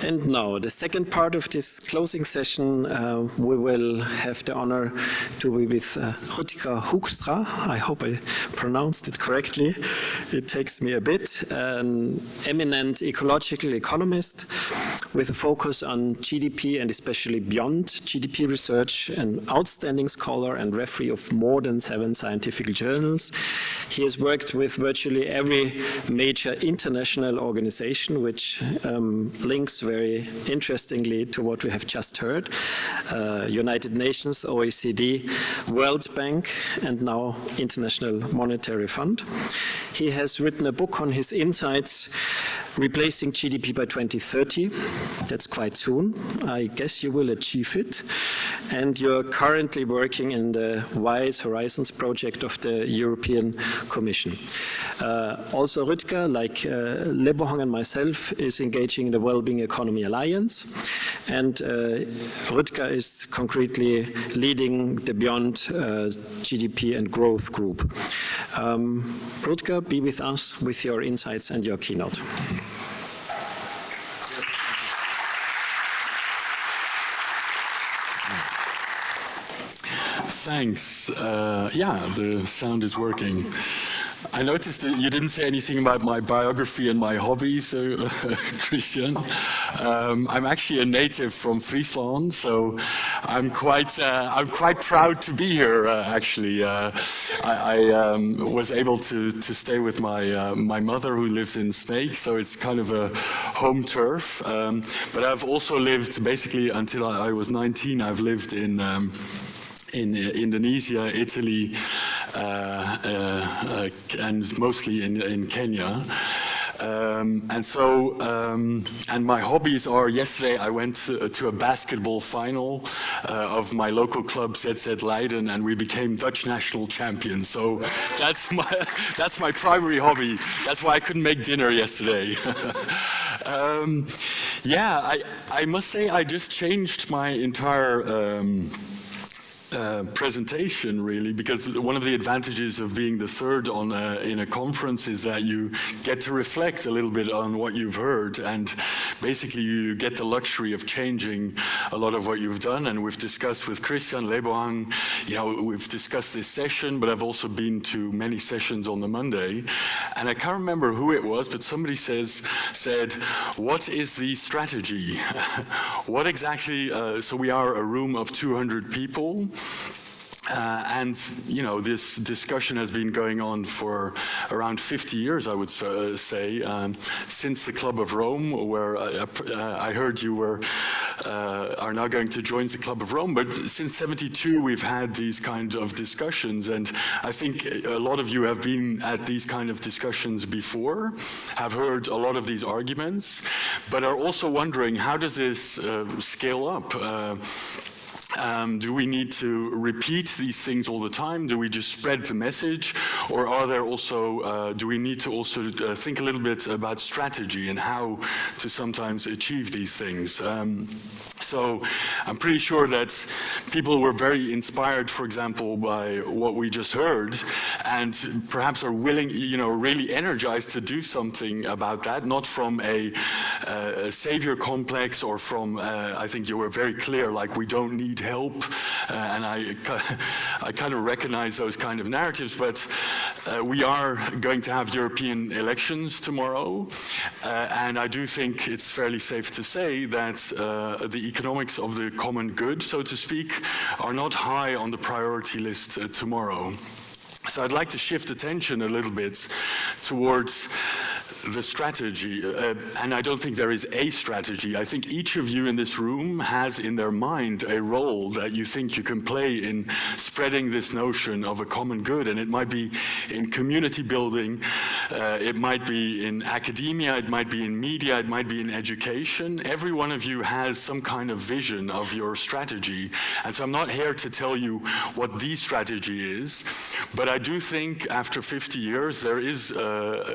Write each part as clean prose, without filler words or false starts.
And now, the second part of this closing session, we will have the honor to be with Rutger Hoeskstra. I hope I pronounced it correctly. It takes me a bit. An eminent ecological economist with a focus on GDP and especially beyond GDP research, an outstanding scholar and referee of more than 7 scientific journals. He has worked with virtually every major international organization, which links very interestingly to what we have just heard. United Nations, OECD, World Bank, and now International Monetary Fund. He has written a book on his insights, Replacing GDP by 2030. That's quite soon. I guess you will achieve it. And you're currently working in the WISE Horizons project of the European Commission. Also Rutger, like Le Bohang and myself, is engaging in the Wellbeing Economy Alliance. And Rutger is concretely leading the Beyond GDP and Growth group. Rutger, be with us with your insights and your keynote. Thanks. Yeah, the sound is working. I noticed that you didn't say anything about my biography and my hobbies, Christian. I'm actually a native from Friesland, so I'm quite proud to be here. Actually, I was able to stay with my mother, who lives in Snake, so it's kind of a home turf. But I've also lived basically until I was 19. I've lived in Indonesia, Italy, and mostly in Kenya. And my hobbies are, yesterday I went to a basketball final of my local club ZZ Leiden, and we became Dutch national champions. So that's my primary hobby. That's why I couldn't make dinner yesterday. Yeah, I must say I just changed my entire presentation, really, because one of the advantages of being the third in a conference is that you get to reflect a little bit on what you've heard, and basically you get the luxury of changing a lot of what you've done. And we've discussed with Christian, Le Bohang, we've discussed this session, but I've also been to many sessions on the Monday, and I can't remember who it was, but somebody said, what is the strategy? What exactly, so we are a room of 200 people, and this discussion has been going on for around 50 years, I would say, since the Club of Rome, where I heard you are now going to join the Club of Rome. But since '72, we've had these kinds of discussions, and I think a lot of you have been at these kind of discussions before, have heard a lot of these arguments, but are also wondering, how does this scale up? Do we need to repeat these things all the time? Do we just spread the message? Or are there also, do we need to also think a little bit about strategy and how to sometimes achieve these things? So I'm pretty sure that people were very inspired, for example, by what we just heard, and perhaps are willing, really energized to do something about that, not from a savior complex or from, I think you were very clear, like we don't need help, and I kind of recognize those kind of narratives, but we are going to have European elections tomorrow, and I do think it's fairly safe to say that the economics of the common good, so to speak, are not high on the priority list tomorrow. So I'd like to shift attention a little bit towards the strategy, and I don't think there is a strategy. I think each of you in this room has in their mind a role that you think you can play in spreading this notion of a common good, and it might be in community building, it might be in academia, it might be in media, it might be in education. Every one of you has some kind of vision of your strategy, and so I'm not here to tell you what the strategy is, but I do think after 50 years there is,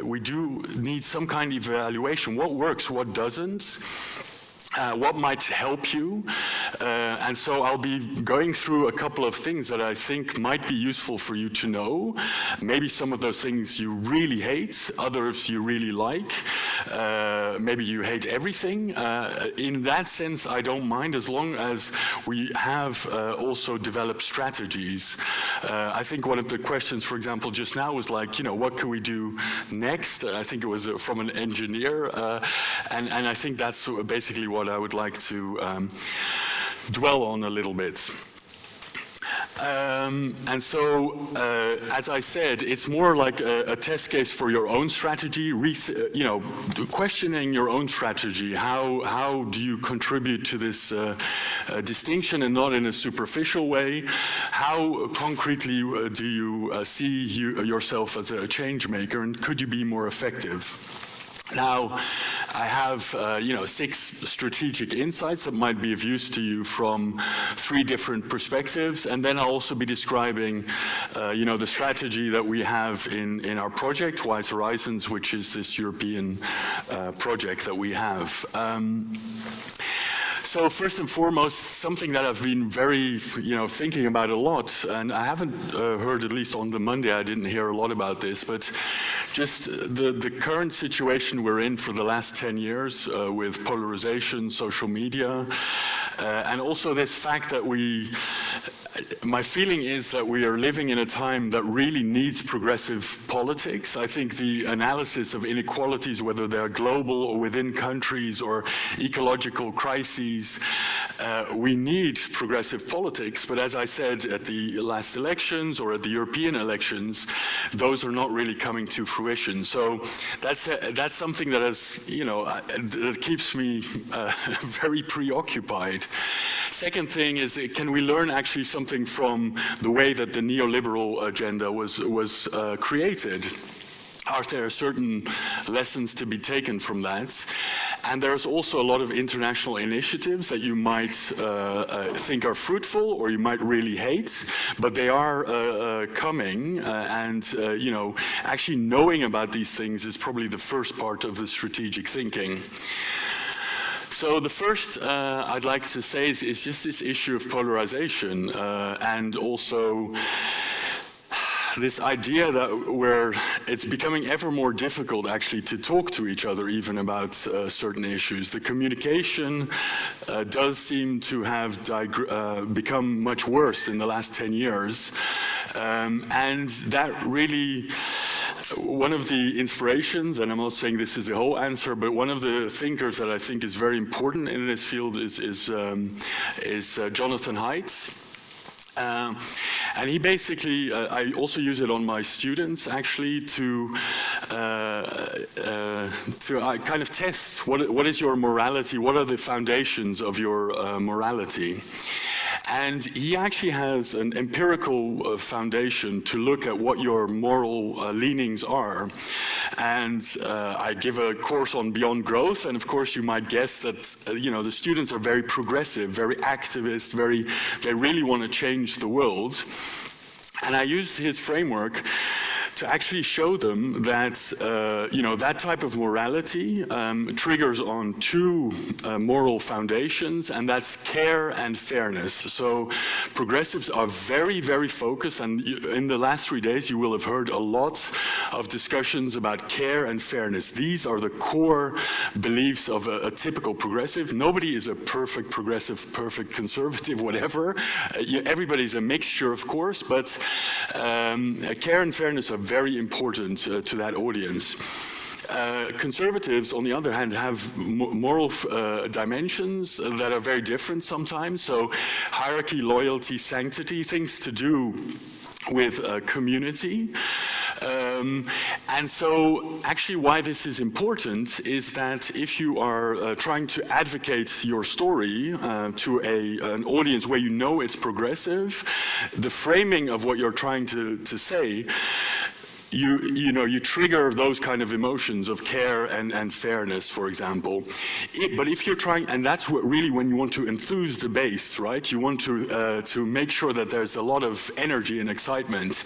we do need some kind of evaluation. What works, what doesn't? What might help you? And so I'll be going through a couple of things that I think might be useful for you to know. Maybe some of those things you really hate, others you really like. maybe you hate everything. In that sense, I don't mind as long as we have also developed strategies. I think one of the questions, for example, just now was like, what can we do next? I think it was from an engineer, and I think that's basically what I would like to dwell on a little bit. And so, as I said, it's more like a test case for your own strategy, questioning your own strategy. How do you contribute to this distinction, and not in a superficial way? How concretely do you see yourself as a change maker, and could you be more effective? Now, I have 6 strategic insights that might be of use to you from 3 different perspectives, and then I'll also be describing the strategy that we have in our project, Wise Horizons, which is this European project that we have. So first and foremost, something that I've been very, thinking about a lot, and I haven't heard, at least on the Monday, I didn't hear a lot about this, but just the current situation we're in for the last 10 years with polarization, social media, and also this fact that my feeling is that we are living in a time that really needs progressive politics. I think the analysis of inequalities, whether they're global or within countries or ecological crises, we need progressive politics. But as I said at the last elections or at the European elections, those are not really coming to fruition. So that's something that has, that keeps me very preoccupied. Second thing is, can we learn actually something from the way that the neoliberal agenda was created? Are there certain lessons to be taken from that? And there's also a lot of international initiatives that you might think are fruitful, or you might really hate, but they are coming, and actually knowing about these things is probably the first part of the strategic thinking. So the first I'd like to say is just this issue of polarization, and also this idea that where it's becoming ever more difficult actually to talk to each other even about certain issues. The communication does seem to have become much worse in the last 10 years, and that really, one of the inspirations, and I'm not saying this is the whole answer, but one of the thinkers that I think is very important in this field is Jonathan Haidt. And he basically, I also use it on my students actually to kind of test what is your morality, what are the foundations of your morality. And he actually has an empirical foundation to look at what your moral leanings are. And I give a course on Beyond Growth, and of course you might guess that the students are very progressive, very activist, they really want to change the world. And I used his framework to actually show them that that type of morality triggers on 2 moral foundations, and that's care and fairness. So progressives are very, very focused, and in the last 3 days you will have heard a lot of discussions about care and fairness. These are the core beliefs of a typical progressive. Nobody is a perfect progressive, perfect conservative, whatever. Everybody's a mixture, of course, but care and fairness are very important to that audience. Conservatives, on the other hand, have moral dimensions that are very different sometimes. So hierarchy, loyalty, sanctity, things to do with community. And so actually why this is important is that if you are trying to advocate your story to an audience where you know it's progressive, the framing of what you're trying to say, you trigger those kind of emotions of care and fairness, for example. But if you're trying, and that's what really when you want to enthuse the base, right? You want to make sure that there's a lot of energy and excitement.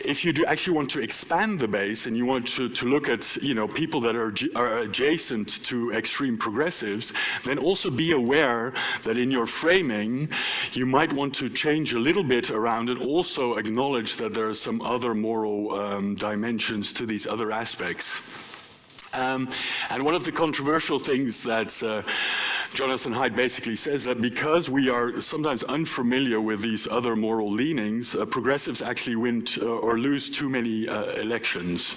If you do actually want to expand the base and you want to look at people that are adjacent to extreme progressives, then also be aware that in your framing you might want to change a little bit around and also acknowledge that there are some other moral dimensions to these other aspects. And one of the controversial things that Jonathan Haidt basically says that because we are sometimes unfamiliar with these other moral leanings, progressives actually win or lose too many elections,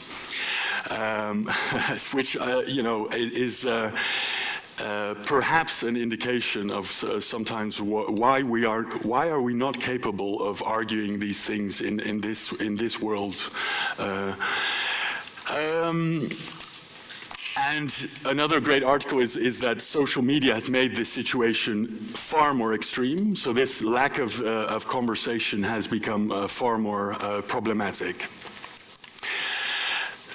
which is perhaps an indication of sometimes why are we not capable of arguing these things in this world. And another great article is that social media has made this situation far more extreme. So this lack of conversation has become far more problematic.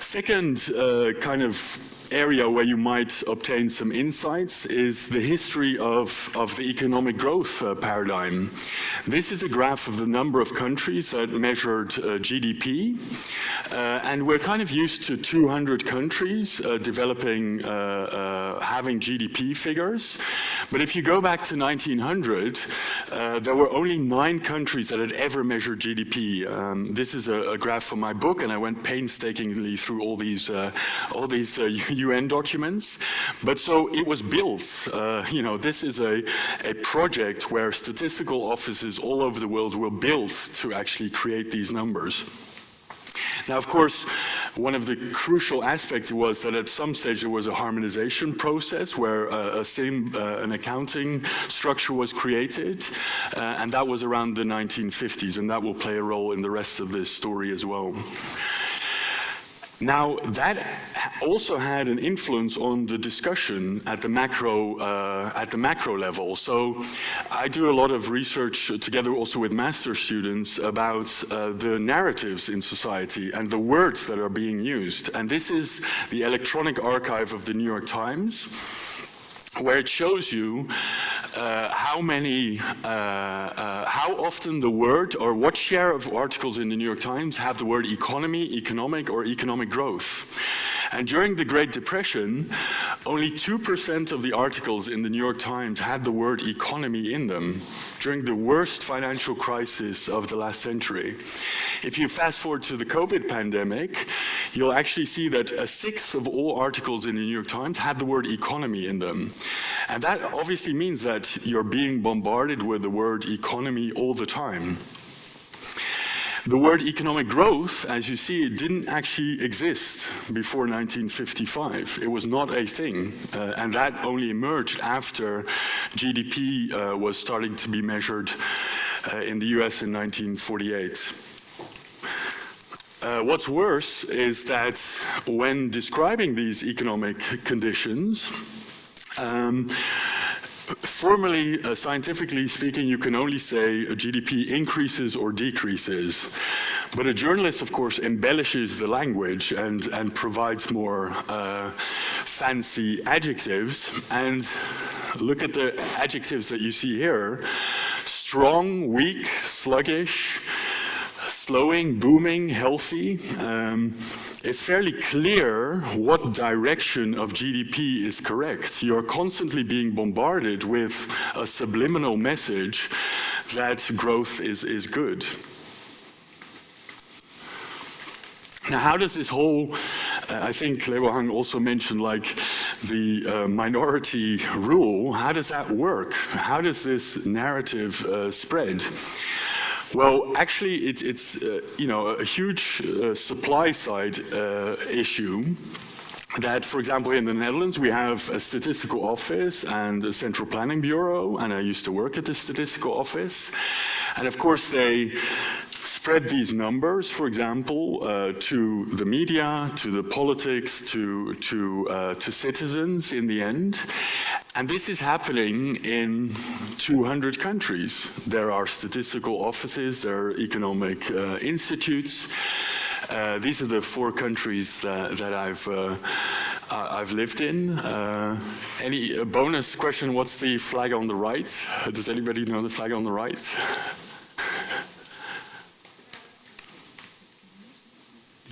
Second kind of area where you might obtain some insights is the history of the economic growth paradigm. This is a graph of the number of countries that measured GDP, and we're kind of used to 200 countries developing, having GDP figures. But if you go back to 1900, there were only 9 countries that had ever measured GDP. This is a graph from my book, and I went painstakingly through all these UN documents. But so it was built. This is a project where statistical offices all over the world were built to actually create these numbers. Now, of course, one of the crucial aspects was that at some stage there was a harmonization process where an accounting structure was created, and that was around the 1950s, and that will play a role in the rest of this story as well. Now, that also had an influence on the discussion at the macro level. So I do a lot of research together also with master students about the narratives in society and the words that are being used. And this is the electronic archive of the New York Times, where it shows you how often the word or what share of articles in the New York Times have the word economy, economic, or economic growth. And during the Great Depression, only 2% of the articles in the New York Times had the word economy in them, during the worst financial crisis of the last century. If you fast forward to the COVID pandemic, you'll actually see that 1/6 of all articles in the New York Times had the word economy in them. And that obviously means that you're being bombarded with the word economy all the time. The word economic growth, as you see, it didn't actually exist before 1955. It was not a thing, and that only emerged after GDP was starting to be measured in the US in 1948. What's worse is that when describing these economic conditions, formally, scientifically speaking, you can only say GDP increases or decreases. But a journalist, of course, embellishes the language and provides more fancy adjectives. And look at the adjectives that you see here: strong, weak, sluggish, slowing, booming, healthy. It's fairly clear what direction of GDP is correct. You're constantly being bombarded with a subliminal message that growth is good. Now, how does this whole, I think Leo Hang also mentioned like the minority rule, how does that work? How does this narrative spread? Well, actually, it's a huge supply side issue. That, for example, in the Netherlands, we have a statistical office and a central planning bureau, and I used to work at the statistical office. And of course, they spread these numbers, for example, to the media, to the politics, to citizens in the end. And this is happening in 200 countries. There are statistical offices, there are economic institutes. These are the 4 countries that I've lived in. Any bonus question? What's the flag on the right? Does anybody know the flag on the right?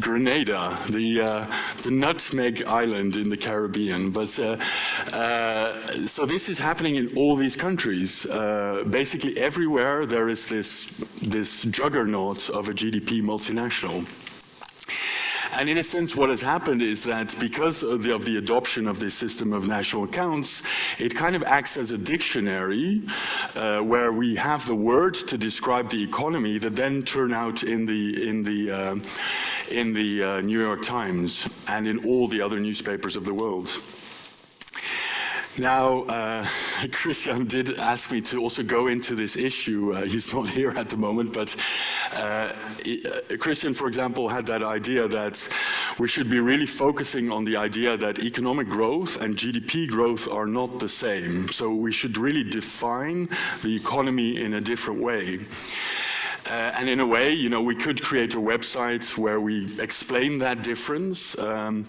Grenada, the nutmeg island in the Caribbean. But so this is happening in all these countries. Basically everywhere there is this juggernaut of a GDP multinational. And in a sense, what has happened is that because of the adoption of this system of national accounts, it kind of acts as a dictionary where we have the words to describe the economy that then turn out in the New York Times and in all the other newspapers of the world. Now, Christian did ask me to also go into this issue. He's not here at the moment, but Christian, for example, had that idea that we should be really focusing on the idea that economic growth and GDP growth are not the same. So we should really define the economy in a different way. And in a way, you know, we could create a website where we explain that difference, and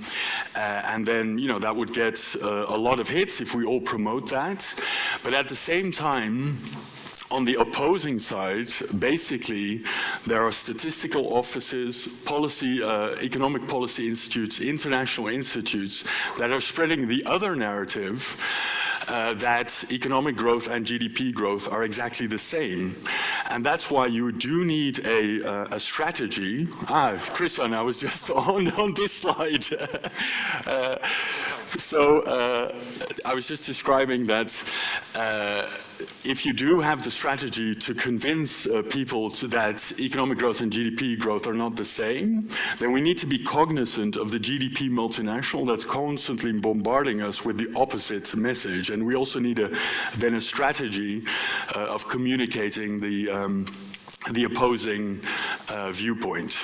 then, you know, that would get a lot of hits if we all promote that. But at the same time, on the opposing side, basically, there are statistical offices, economic policy institutes, international institutes that are spreading the other narrative that economic growth and GDP growth are exactly the same. And that's why you do need a strategy. Christian, I was just on this slide. I was just describing that if you do have the strategy to convince people that economic growth and GDP growth are not the same, then we need to be cognizant of the GDP multinational that's constantly bombarding us with the opposite message. And we also need then a strategy of communicating the opposing viewpoint.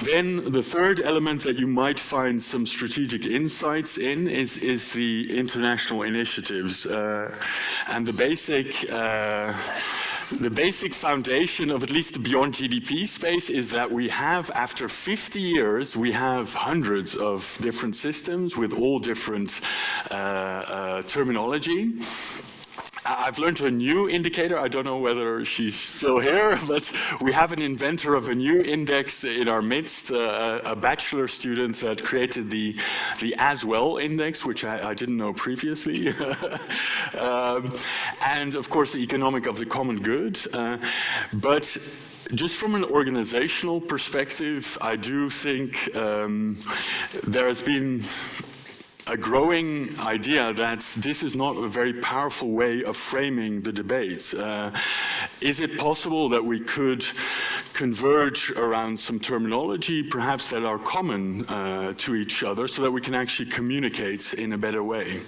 Then the third element that you might find some strategic insights in is the international initiatives. And the basic foundation of at least the beyond GDP space is that we have, after 50 years, we have hundreds of different systems with all different terminology. I've learned a new indicator. I don't know whether she's still here, but we have an inventor of a new index in our midst, a bachelor student that created the As Well index, which I didn't know previously. And of course, the economic of the common good. But just from an organizational perspective, I do think there has been a growing idea that this is not a very powerful way of framing the debate. Is it possible that we could converge around some terminology, perhaps that are common to each other, so that we can actually communicate in a better way?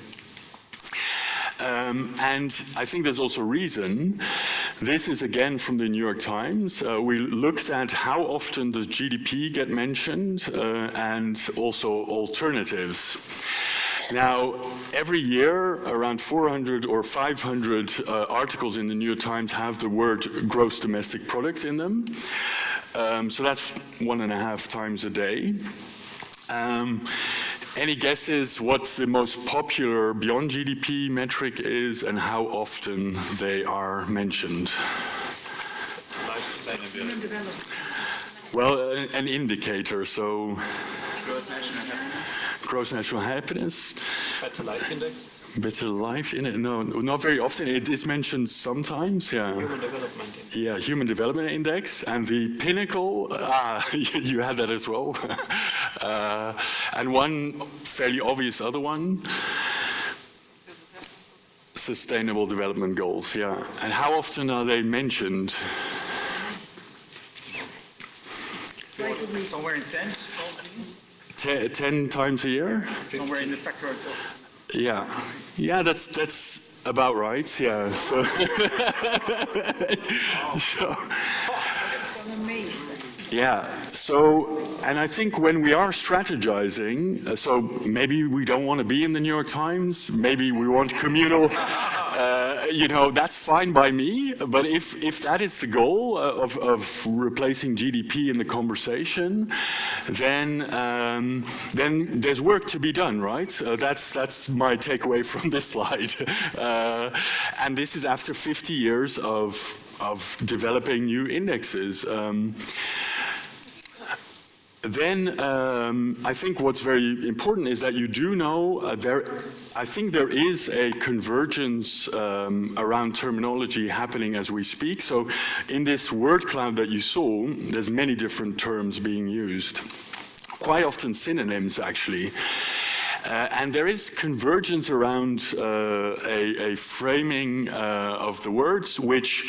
And I think there's also reason. This is again from the New York Times. We looked at how often does GDP get mentioned and also alternatives. Now, every year, around 400 or 500 articles in the New York Times have the word gross domestic product in them. So that's 1.5 times a day. Any guesses what the most popular beyond GDP metric is and how often they are mentioned? Human development. Well, an indicator, so... Gross national happiness. Gross national happiness. Better life index. Better life in it? No, not very often. It is mentioned sometimes, yeah. Human development index. Yeah, human development index. And the pinnacle, you had that as well. And one fairly obvious other one, Sustainable Development Goals, yeah. And how often are they mentioned? Somewhere in tens, probably. 10 times a year? Somewhere in the factor of 12. Yeah, that's about right. Yeah. So, yeah. So, and I think when we are strategizing, so maybe we don't want to be in the New York Times. Maybe we want communal. You know, that's fine by me. But if that is the goal of replacing GDP in the conversation, then there's work to be done, right? That's my takeaway from this slide. And this is after 50 years of Then I think what's very important is that you do know I think there is a convergence around terminology happening as we speak. So in this word cloud that you saw, there's many different terms being used, quite often synonyms actually. And there is convergence around a framing of the words, which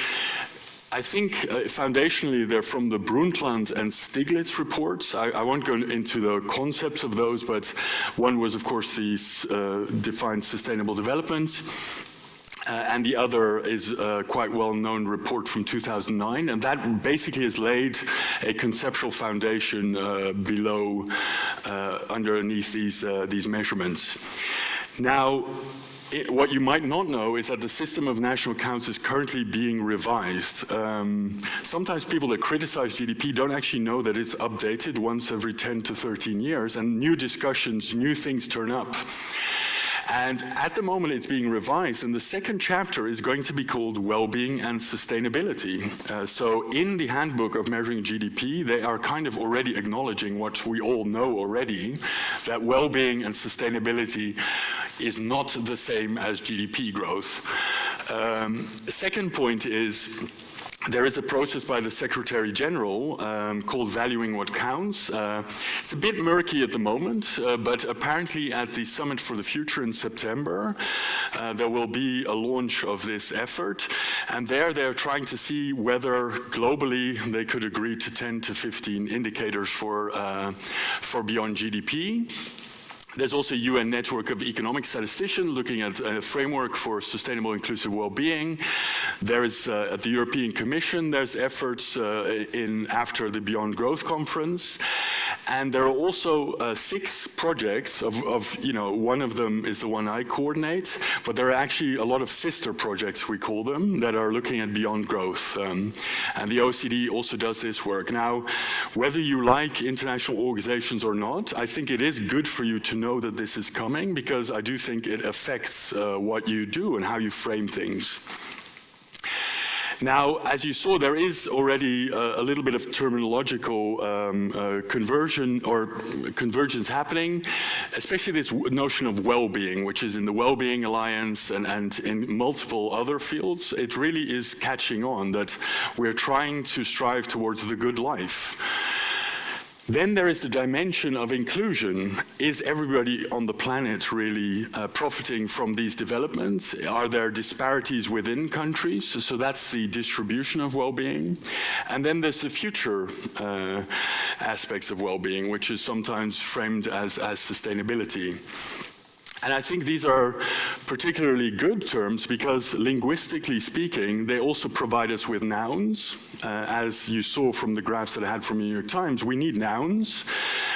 I think foundationally they're from the Brundtland and Stiglitz reports. I won't go into the concepts of those, but one was, of course, the defined sustainable development. And the other is a quite well-known report from 2009, and that basically has laid a conceptual foundation below, underneath these measurements. Now, what you might not know is that the system of national accounts is currently being revised. Sometimes people that criticize GDP don't actually know that it's updated once every 10 to 13 years, and new discussions, new things turn up. And at the moment it's being revised, and the second chapter is going to be called Wellbeing and Sustainability. So in the handbook of measuring GDP, they are kind of already acknowledging what we all know already, that well-being and sustainability is not the same as GDP growth. The second point is, there is a process by the Secretary General called Valuing What Counts. It's a bit murky at the moment, but apparently at the Summit for the Future in September, there will be a launch of this effort. And there they're trying to see whether globally they could agree to 10 to 15 indicators for beyond GDP. There's also a UN network of economic statisticians looking at a framework for sustainable inclusive well-being. There is, at the European Commission, there's efforts after the Beyond Growth conference. And there are also 6 projects one of them is the one I coordinate, but there are actually a lot of sister projects, we call them, that are looking at Beyond Growth. And the OECD also does this work. Now, whether you like international organizations or not, I think it is good for you to know that this is coming, because I do think it affects what you do and how you frame things. Now, as you saw, there is already a little bit of terminological convergence happening, especially this notion of well-being, which is in the Well-Being Alliance and in multiple other fields. It really is catching on that we're trying to strive towards the good life. Then there is the dimension of inclusion. Is everybody on the planet really profiting from these developments? Are there disparities within countries? So that's the distribution of well-being. And then there's the future aspects of well-being, which is sometimes framed as sustainability. And I think these are particularly good terms because, linguistically speaking, they also provide us with nouns. As you saw from the graphs that I had from the New York Times, we need nouns,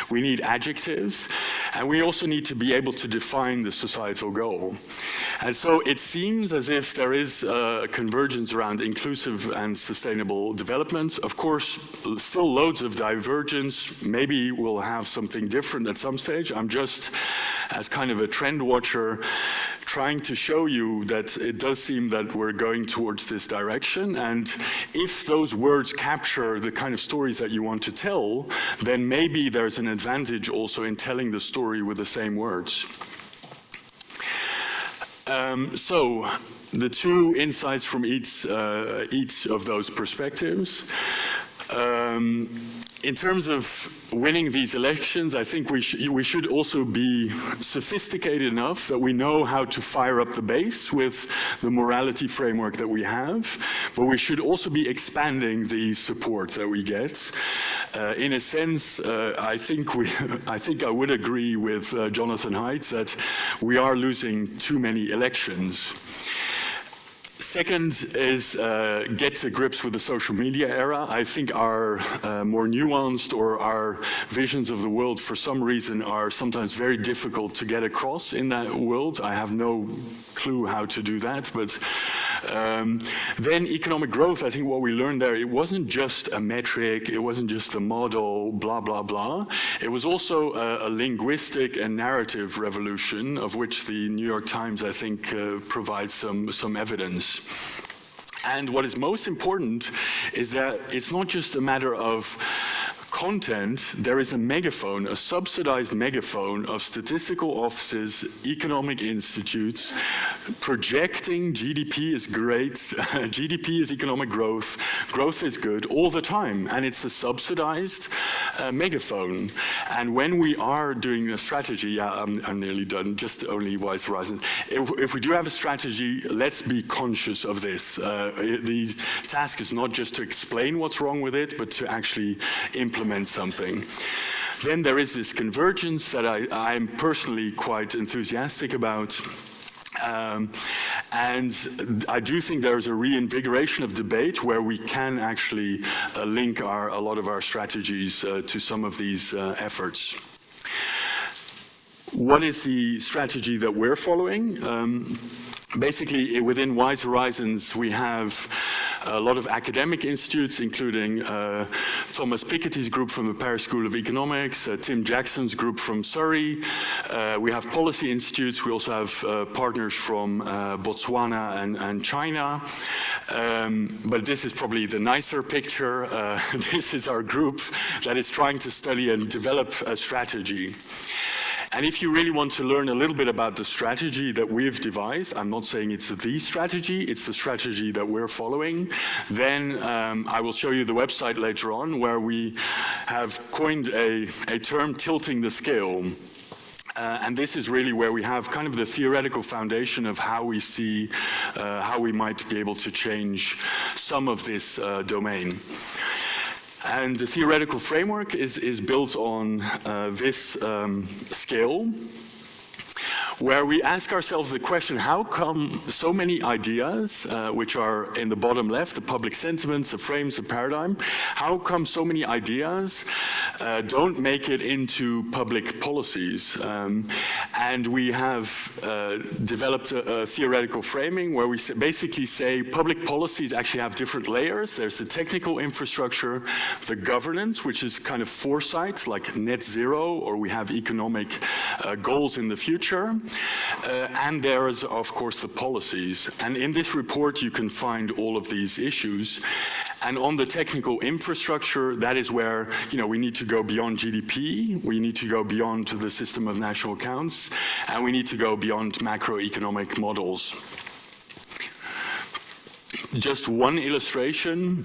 we need adjectives, and we also need to be able to define the societal goal. And so it seems as if there is a convergence around inclusive and sustainable development. Of course, still loads of divergence. Maybe we'll have something different at some stage. I'm just, as kind of a trend watcher, trying to show you that it does seem that we're going towards this direction, and if those words capture the kind of stories that you want to tell, then maybe there's an advantage also in telling the story with the same words. So the 2 insights from each of those perspectives. In terms of winning these elections, I think we should also be sophisticated enough that we know how to fire up the base with the morality framework that we have, but we should also be expanding the support that we get. In a sense, I think I would agree with Jonathan Haidt that we are losing too many elections. Second is get to grips with the social media era. I think our more nuanced or our visions of the world for some reason are sometimes very difficult to get across in that world. I have no clue how to do that, but then economic growth, I think what we learned there, it wasn't just a metric, it wasn't just a model, blah, blah, blah. It was also a linguistic and narrative revolution of which the New York Times, I think, provides some evidence. And what is most important is that it's not just a matter of content, there is a megaphone, a subsidized megaphone of statistical offices, economic institutes, projecting GDP is great, GDP is economic growth, growth is good all the time, and it's a subsidized megaphone. And when we are doing a strategy, I'm nearly done, just only Wise Horizons. If we do have a strategy, let's be conscious of this. The task is not just to explain what's wrong with it, but to actually implement something. Then there is this convergence that I'm personally quite enthusiastic about. And I do think there's a reinvigoration of debate where we can actually link a lot of our strategies to some of these efforts. What is the strategy that we're following? Basically, within Wise Horizons, we have a lot of academic institutes, including Thomas Piketty's group from the Paris School of Economics, Tim Jackson's group from Surrey. We have policy institutes. We also have partners from Botswana and China. But this is probably the nicer picture. This is our group that is trying to study and develop a strategy. And if you really want to learn a little bit about the strategy that we've devised, I'm not saying it's the strategy, it's the strategy that we're following, then I will show you the website later on where we have coined a term, tilting the scale. And this is really where we have kind of the theoretical foundation of how we see, how we might be able to change some of this domain. And the theoretical framework is built on this scale, where we ask ourselves the question, how come so many ideas, which are in the bottom left, the public sentiments, the frames, the paradigm, how come so many ideas don't make it into public policies? And we have developed a theoretical framing where we basically say public policies actually have different layers. There's the technical infrastructure, the governance, which is kind of foresight, like net zero, or we have economic goals in the future. And there is, of course, the policies. And in this report, you can find all of these issues. And on the technical infrastructure, that is where, you know, we need to go beyond GDP, we need to go beyond to the system of national accounts, and we need to go beyond macroeconomic models. Just one illustration.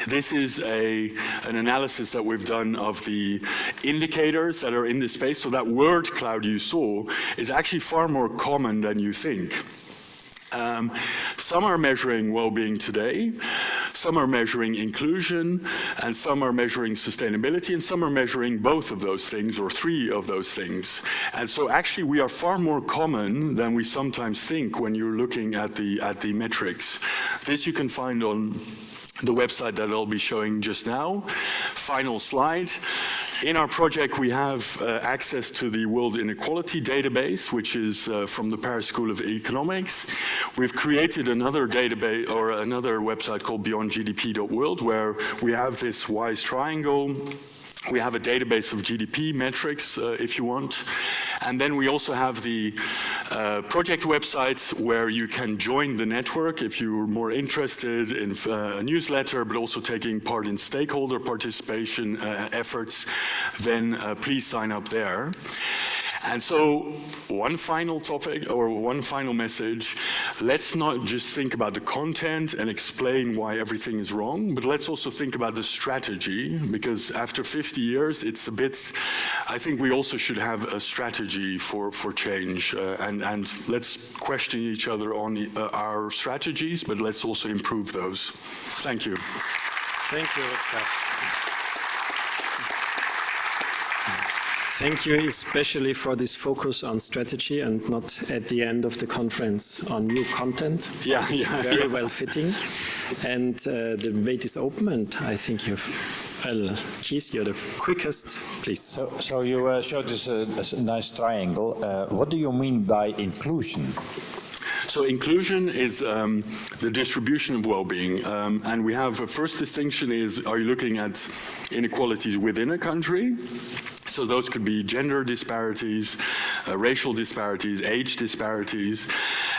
This is an analysis that we've done of the indicators that are in this space. So that word cloud you saw is actually far more common than you think. Some are measuring well-being today, some are measuring inclusion, and some are measuring sustainability, and some are measuring both of those things or three of those things. And so actually we are far more common than we sometimes think when you're looking at the metrics. This you can find on the website that I'll be showing just now. Final slide. In our project, we have access to the World Inequality Database, which is from the Paris School of Economics. We've created another database or another website called beyondgdp.world, where we have this WISE triangle. We have a database of GDP metrics, if you want. And then we also have the project website where you can join the network if you're more interested in a newsletter, but also taking part in stakeholder participation efforts, then please sign up there. And so one final topic or one final message, let's not just think about the content and explain why everything is wrong, but let's also think about the strategy, because after 50 years, it's a bit, I think we also should have a strategy for change, and let's question each other on our strategies, but let's also improve those. Thank you. Thank you, Rutger. Thank you, especially for this focus on strategy and not at the end of the conference on new content. Yeah, very well fitting. And the debate is open, and I think Kees, you're the quickest, please. So you showed this nice triangle. What do you mean by inclusion? So inclusion is the distribution of well-being. And we have a first distinction is, are you looking at inequalities within a country? So those could be gender disparities, racial disparities, age disparities.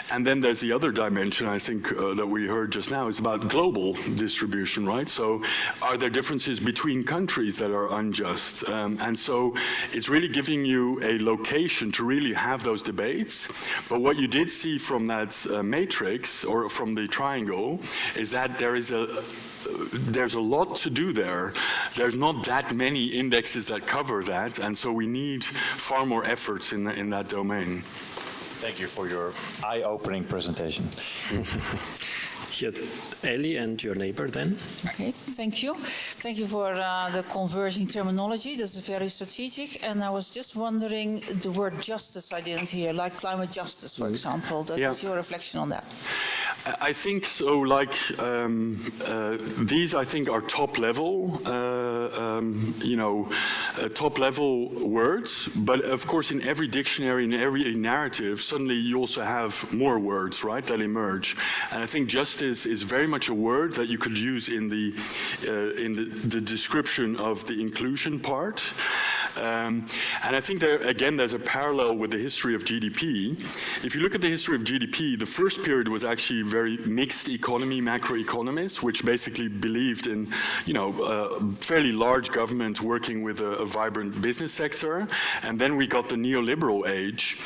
And then there's the other dimension, I think, that we heard just now, is about global distribution, right? So are there differences between countries that are unjust? And so it's really giving you a location to really have those debates. But what you did see from that matrix, or from the triangle, is that there's a lot to do there. There's not that many indexes that cover that, and so we need far more efforts in that domain. Thank you for your eye-opening presentation. Here, Ellie and your neighbor then. Okay, thank you. Thank you for the converging terminology. This is very strategic. And I was just wondering, the word justice I didn't hear, like climate justice, for example. That is your reflection on that. I think so, like, these I think are top level, top level words, but of course in every dictionary, in every narrative, suddenly you also have more words, right, that emerge. And I think justice is very much a word that you could use in the description of the inclusion part. And I think there, again, there's a parallel with the history of GDP. If you look at the history of GDP, the first period was actually very mixed economy, macroeconomists, which basically believed in, fairly large government working with a vibrant business sector. And then we got the neoliberal age.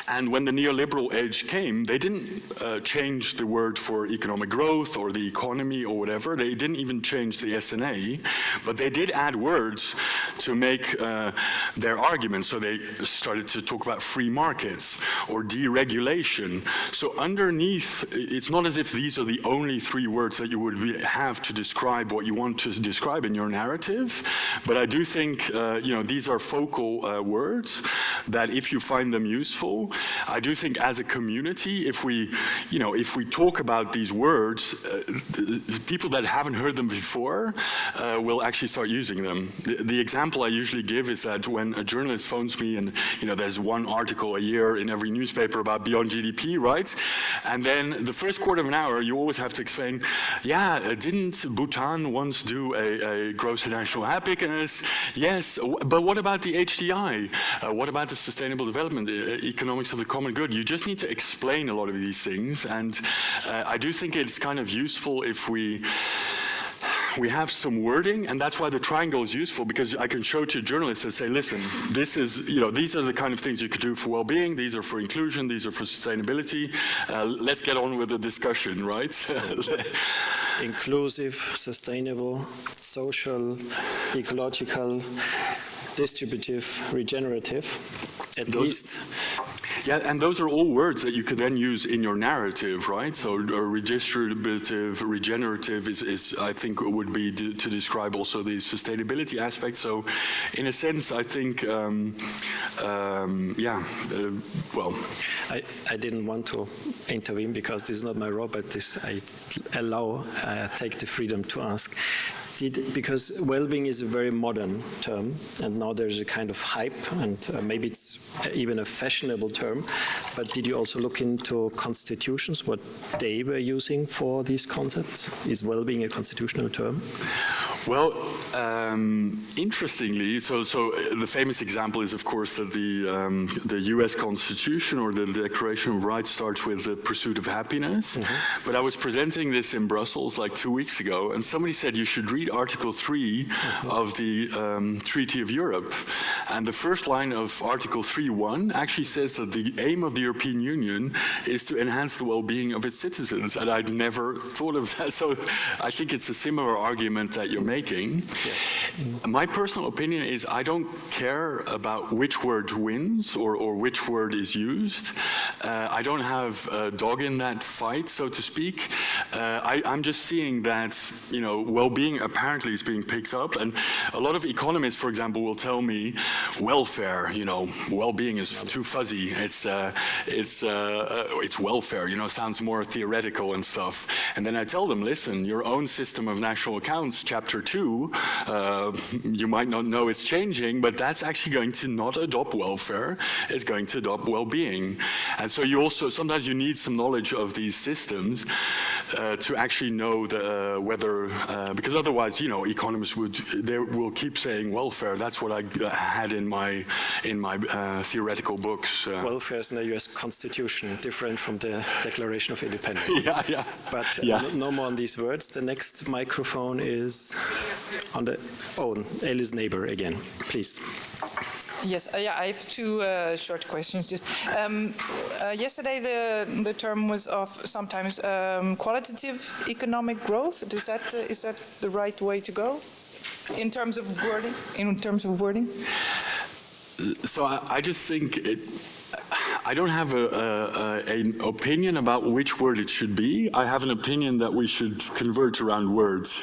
And when the neoliberal age came, they didn't change the word for economic growth or the economy or whatever. They didn't even change the SNA, but they did add words to make their argument. So they started to talk about free markets or deregulation. So underneath, it's not as if these are the only three words that you would have to describe what you want to describe in your narrative. But I do think, these are focal words that if you find them useful, I do think as a community, if we talk about these words, people that haven't heard them before will actually start using them. The example I usually give is that when a journalist phones me and, there's one article a year in every newspaper about beyond GDP, right? And then the first quarter of an hour, you always have to explain, didn't Bhutan once do a gross national happiness? Yes, but what about the HDI? What about the sustainable development, economics of the common good? You just need to explain a lot of these things, and I do think it's kind of useful if we have some wording, and that's why the triangle is useful, because I can show to journalists and say, listen, this is, these are the kind of things you could do for well-being, these are for inclusion, these are for sustainability. Let's get on with the discussion, right? Inclusive, sustainable, social, ecological, distributive, regenerative, at least. Yeah, and those are all words that you could then use in your narrative, right? So redistributive, regenerative is I think, would be to describe also the sustainability aspect. So in a sense, I think, well. I didn't want to intervene because this is not my role, but this I take the freedom to ask. Because well-being is a very modern term, and now there's a kind of hype, and maybe it's even a fashionable term, but did you also look into constitutions, what they were using for these concepts? Is well-being a constitutional term? Well, interestingly, so the famous example is, of course, that the U.S. Constitution or the Declaration of Rights starts with the pursuit of happiness. Mm-hmm. But I was presenting this in Brussels like 2 weeks ago, and somebody said you should read Article 3 of the Treaty of Europe. And the first line of Article 3.1 actually says that the aim of the European Union is to enhance the well-being of its citizens. And I'd never thought of that. So I think it's a similar argument that you're making. Yeah. My personal opinion is I don't care about which word wins or which word is used. I don't have a dog in that fight, so to speak. I'm just seeing that, well-being apparently is being picked up. And a lot of economists, for example, will tell me welfare, well-being is too fuzzy. It's welfare, sounds more theoretical and stuff. And then I tell them, listen, your own system of national accounts, chapter 2, you might not know it's changing, but that's actually going to not adopt welfare, it's going to adopt well-being. And so you also, sometimes you need some knowledge of these systems to actually know whether, because otherwise, economists will keep saying welfare, that's what I had had in my theoretical books. Welfare is in the U.S. Constitution, different from the Declaration of Independence. Yeah. But no more on these words. The next microphone is on the Ellie's neighbor again, please. Yes, I have two short questions. Just yesterday, the term was of sometimes qualitative economic growth. Is that the right way to go in terms of wording? So I just think I don't have an opinion about which word it should be. I have an opinion that we should converge around words.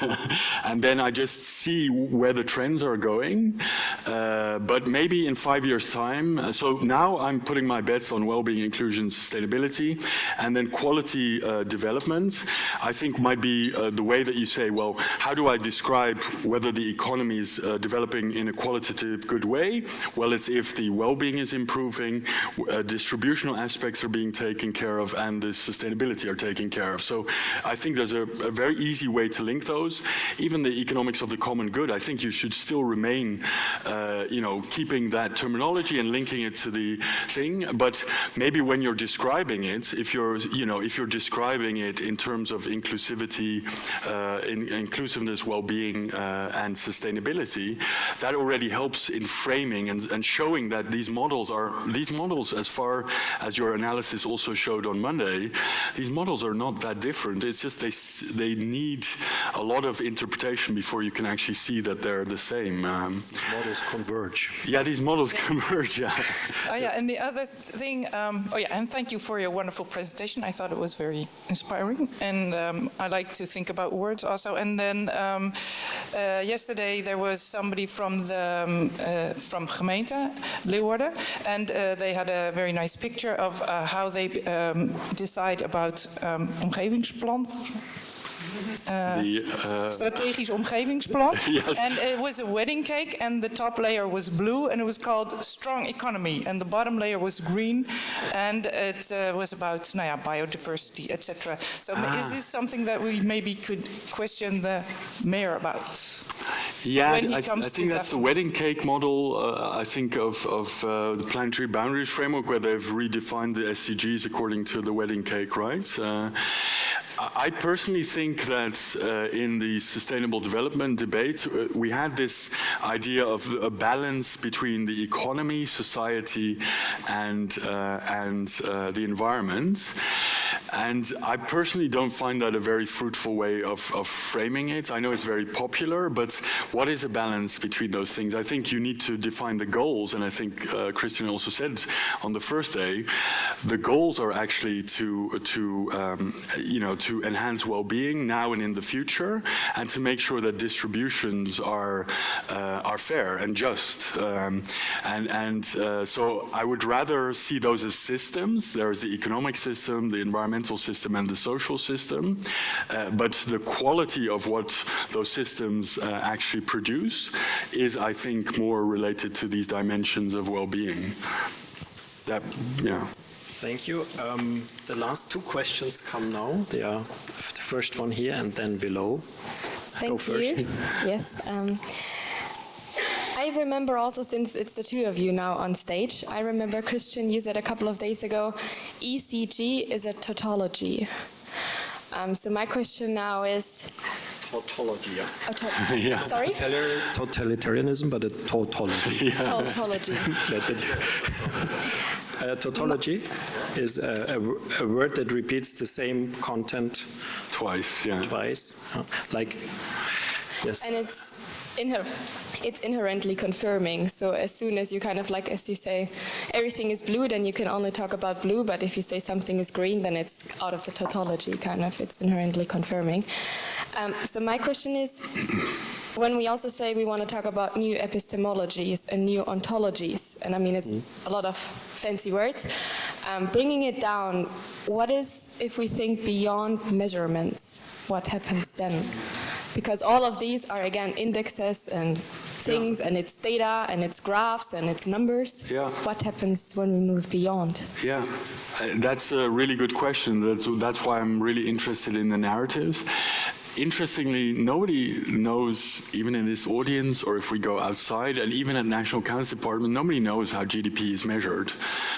And then I just see where the trends are going. But maybe in 5 years' time, so now I'm putting my bets on well-being, inclusion, sustainability, and then quality development, I think might be the way that you say, well, how do I describe whether the economy is developing in a qualitative good way? Well, it's if the well-being is improving, distributional aspects are being taken care of, and the sustainability are taken care of. So I think there's a very easy way to link those. Even the economics of the common good, I think you should still remain, keeping that terminology and linking it to the thing. But maybe when you're describing it, if you're describing it in terms of inclusivity, inclusiveness, well-being, and sustainability, that already helps in framing and showing that these models, as far as your analysis also showed on Monday, these models are not that different. It's just they need a lot of interpretation before you can actually see that they're the same. Models converge. Yeah, these models converge, yeah. And the other thing, and thank you for your wonderful presentation. I thought it was very inspiring, and I like to think about words also. And then yesterday there was somebody from from gemeente Leeuwarden, and they had a very nice picture of how they decide about omgevingsplan. Strategisch omgevingsplan. Yes. And it was a wedding cake, and the top layer was blue, and it was called Strong Economy, and the bottom layer was green, and it was about biodiversity, etc. So is this something that we maybe could question the mayor about? Yeah, I think that's the wedding cake model, I think, of the planetary boundaries framework, where they've redefined the SDGs according to the wedding cake, right? I personally think that in the sustainable development debate, we had this idea of a balance between the economy, society, and the environment. And I personally don't find that a very fruitful way of framing it. I know it's very popular, but what is a balance between those things? I think you need to define the goals, and I think Christian also said on the first day, the goals are actually to enhance well-being now and in the future, and to make sure that distributions are fair and just. So I would rather see those as systems. There is the economic system, the environmental system, and the social system. But the quality of what those systems actually produce is, I think, more related to these dimensions of well-being. Thank you. The last two questions come now. They are the first one here and then below. Thank Go first. you. Yes. I remember also, since it's the two of you now on stage, I remember, Christian, you said a couple of days ago, ECG is a tautology. So my question now is... Tautology, yeah. Yeah. Sorry? Totalitarianism, but a tautology. Yeah. Tautology. Tautology is a word that repeats the same content Twice, yeah. twice. Like, yes. And it's inherently confirming. So as soon as you kind of, like, as you say, everything is blue, then you can only talk about blue. But if you say something is green, then it's out of the tautology, kind of. It's inherently confirming. So my question is, when we also say we want to talk about new epistemologies and new ontologies, and I mean, it's a lot of fancy words, bringing it down, what is, if we think beyond measurements, what happens then? Because all of these are, again, indexes and things, and it's data, and it's graphs, and it's numbers. Yeah. What happens when we move beyond? Yeah, that's a really good question. That's why I'm really interested in the narratives. interestingly, nobody knows, even in this audience, or if we go outside, and even at National Accounts Department, nobody knows how GDP is measured.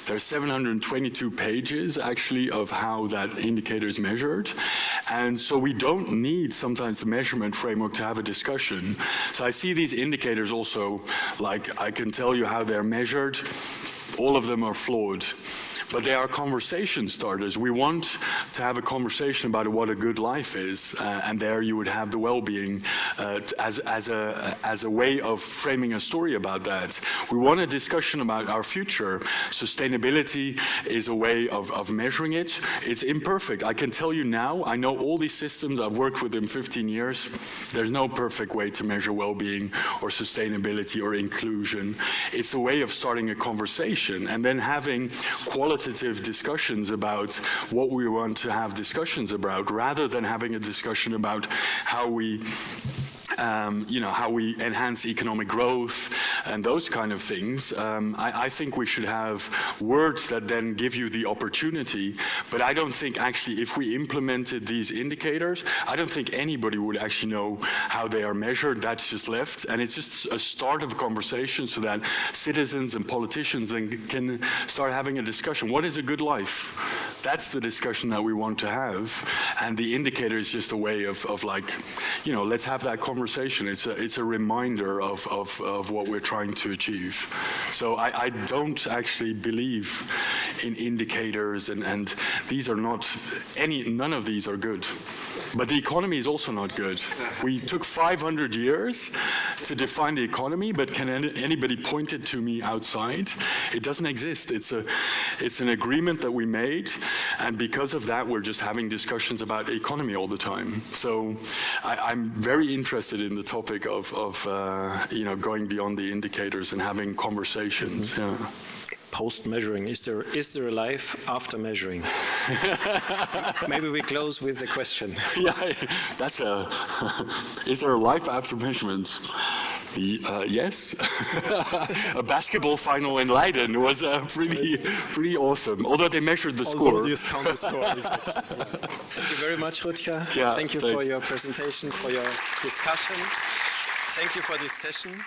There's 722 pages, actually, of how that indicator is measured. And so we don't need, sometimes, the measurement framework to have a discussion. So I see these indicators also, like, I can tell you how they're measured. All of them are flawed. But they are conversation starters. We want to have a conversation about what a good life is, and there you would have the well-being as a way of framing a story about that. We want a discussion about our future. Sustainability is a way of measuring it. It's imperfect. I can tell you now, I know all these systems, I've worked with them 15 years. There's no perfect way to measure well-being or sustainability or inclusion. It's a way of starting a conversation and then having qualitative discussions about what we want to have discussions about, rather than having a discussion about how we how we enhance economic growth and those kind of things. I think we should have words that then give you the opportunity, but I don't think actually if we implemented these indicators, I don't think anybody would actually know how they are measured. That's just left, and it's just a start of a conversation so that citizens and politicians then can start having a discussion. What is a good life? That's the discussion that we want to have, and the indicator is just a way of like, let's have that conversation. It's a reminder of what we're trying to achieve. So I don't actually believe in indicators, and these are not none of these are good. But the economy is also not good. We took 500 years to define the economy, but can anybody point it to me outside? It doesn't exist. It's an agreement that we made, and because of that, we're just having discussions about economy all the time. So I'm very interested in the topic of going beyond the indicators and having conversations. Mm-hmm. Yeah. Post-measuring, is there a life after measuring? Maybe we close with a question. Yeah, that's is there a life after measurement? Yes. A basketball final in Leiden was pretty awesome, although they measured the score. Although you just count the score. Thank you very much, Rutger. Yeah, Thank you for your presentation, for your discussion. Thank you for this session.